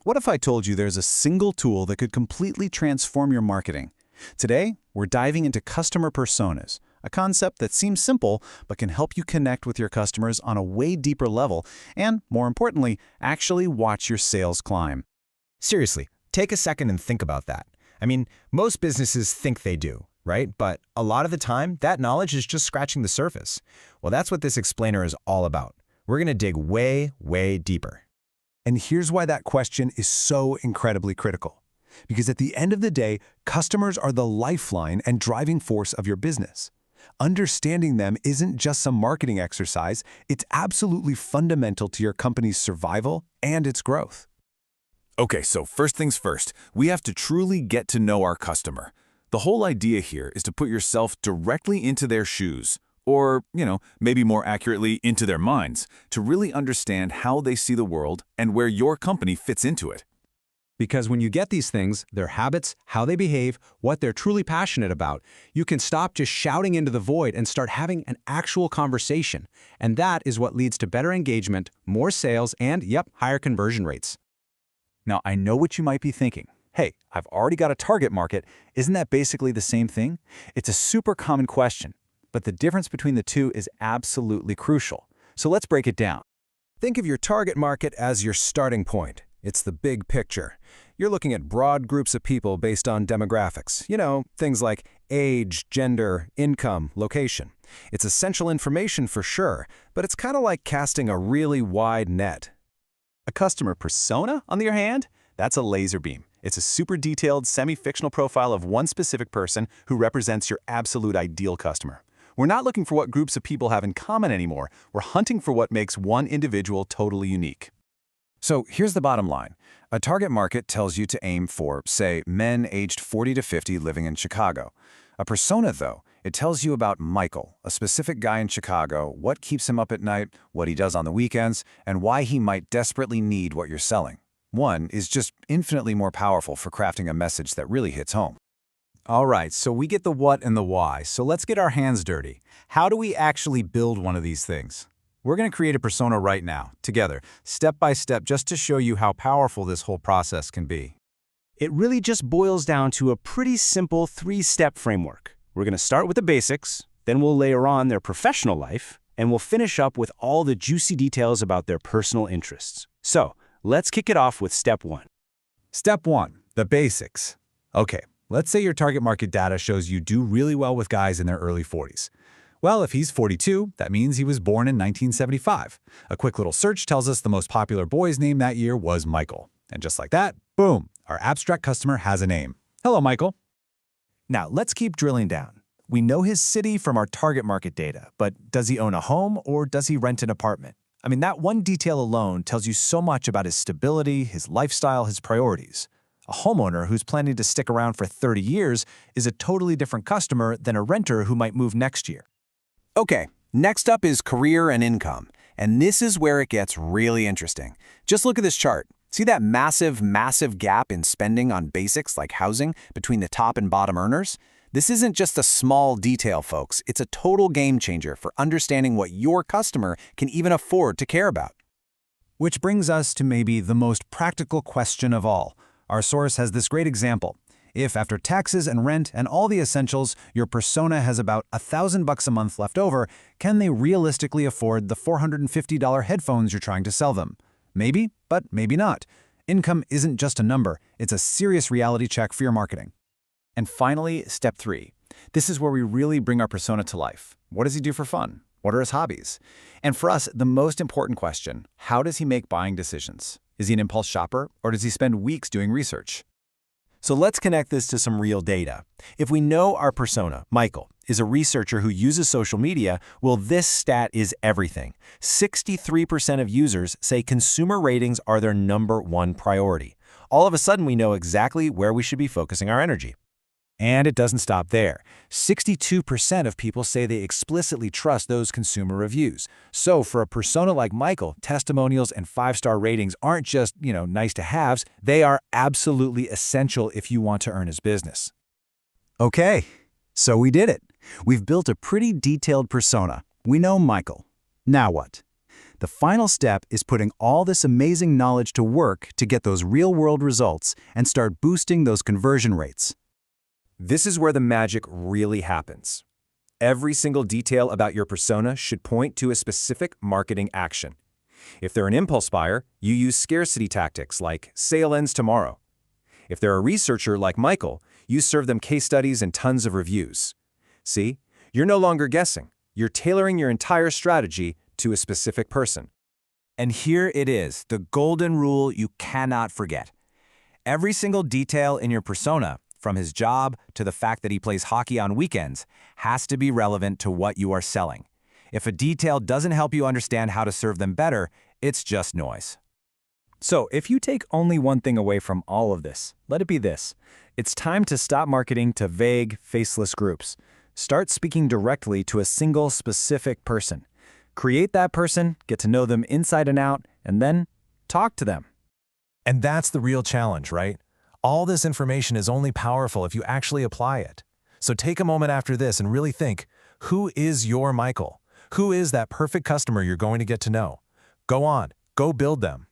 What if I told you there's a single tool that could completely transform your marketing? Today, we're diving into customer personas, a concept that seems simple but can help you connect with your customers on a way deeper level and, more importantly, actually watch your sales climb. Seriously, take a second and think about that. I mean, most businesses think they do, right? But a lot of the time, that knowledge is just scratching the surface. Well, that's what this explainer is all about. We're going to dig way, way deeper. And here's why that question is so incredibly critical. Because at the end of the day, customers are the lifeline and driving force of your business. Understanding them isn't just some marketing exercise, it's absolutely fundamental to your company's survival and its growth. Okay, so first things first, we have to truly get to know our customer. The whole idea here is to put yourself directly into their shoes, or, maybe more accurately, into their minds, to really understand how they see the world and where your company fits into it. Because when you get these things, their habits, how they behave, what they're truly passionate about, you can stop just shouting into the void and start having an actual conversation. And that is what leads to better engagement, more sales, and, higher conversion rates. Now, I know what you might be thinking. Hey, I've already got a target market. Isn't that basically the same thing? It's a super common question, but the difference between the two is absolutely crucial. So let's break it down. Think of your target market as your starting point. It's the big picture. You're looking at broad groups of people based on demographics. Things like age, gender, income, location. It's essential information for sure, but it's kind of like casting a really wide net. A customer persona, on the other hand, that's a laser beam. It's a super detailed, semi-fictional profile of one specific person who represents your absolute ideal customer. We're not looking for what groups of people have in common anymore. We're hunting for what makes one individual totally unique. So here's the bottom line. A target market tells you to aim for, say, men aged 40 to 50 living in Chicago. A persona, though, it tells you about Michael, a specific guy in Chicago, what keeps him up at night, what he does on the weekends, and why he might desperately need what you're selling. One is just infinitely more powerful for crafting a message that really hits home. All right, so we get the what and the why, so let's get our hands dirty. How do we actually build one of these things? We're going to create a persona right now, together, step by step, just to show you how powerful this whole process can be. It really just boils down to a pretty simple 3-step framework. We're going to start with the basics, then we'll layer on their professional life, and we'll finish up with all the juicy details about their personal interests. So, let's kick it off with step 1. Step 1, the basics. Okay, let's say your target market data shows you do really well with guys in their early 40s. Well, if he's 42, that means he was born in 1975. A quick little search tells us the most popular boy's name that year was Michael. And just like that, boom, our abstract customer has a name. Hello, Michael. Now, let's keep drilling down. We know his city from our target market data, but does he own a home or does he rent an apartment? I mean, that one detail alone tells you so much about his stability, his lifestyle, his priorities. A homeowner who's planning to stick around for 30 years is a totally different customer than a renter who might move next year. Okay, next up is career and income. And this is where it gets really interesting. Just look at this chart. See that massive gap in spending on basics like housing between the top and bottom earners? This isn't just a small detail, folks. It's a total game changer for understanding what your customer can even afford to care about. Which brings us to maybe the most practical question of all. Our source has this great example. If after taxes and rent and all the essentials, your persona has about $1,000 a month left over, can they realistically afford the $450 headphones you're trying to sell them? Maybe, but maybe not. Income isn't just a number, it's a serious reality check for your marketing. And finally, step 3. This is where we really bring our persona to life. What does he do for fun? What are his hobbies? And for us, the most important question, how does he make buying decisions? Is he an impulse shopper, or does he spend weeks doing research? So let's connect this to some real data. If we know our persona, Michael, is a researcher who uses social media, well, this stat is everything. 63% of users say consumer ratings are their #1 priority. All of a sudden, we know exactly where we should be focusing our energy. And it doesn't stop there. 62% of people say they explicitly trust those consumer reviews. So for a persona like Michael, testimonials and 5-star ratings aren't just, nice to haves. They are absolutely essential if you want to earn his business. Okay, so we did it. We've built a pretty detailed persona. We know Michael. Now what? The final step is putting all this amazing knowledge to work to get those real-world results and start boosting those conversion rates. This is where the magic really happens. Every single detail about your persona should point to a specific marketing action. If they're an impulse buyer, you use scarcity tactics like sale ends tomorrow. If they're a researcher like Michael, you serve them case studies and tons of reviews. See, you're no longer guessing. You're tailoring your entire strategy to a specific person. And here it is, the golden rule you cannot forget. Every single detail in your persona, from his job to the fact that he plays hockey on weekends, has to be relevant to what you are selling. If a detail doesn't help you understand how to serve them better, it's just noise. So, if you take only one thing away from all of this, let it be this. It's time to stop marketing to vague, faceless groups. Start speaking directly to a single, specific person. Create that person, get to know them inside and out, and then talk to them. And that's the real challenge, right? All this information is only powerful if you actually apply it. So take a moment after this and really think, who is your Michael? Who is that perfect customer you're going to get to know? Go on, go build them.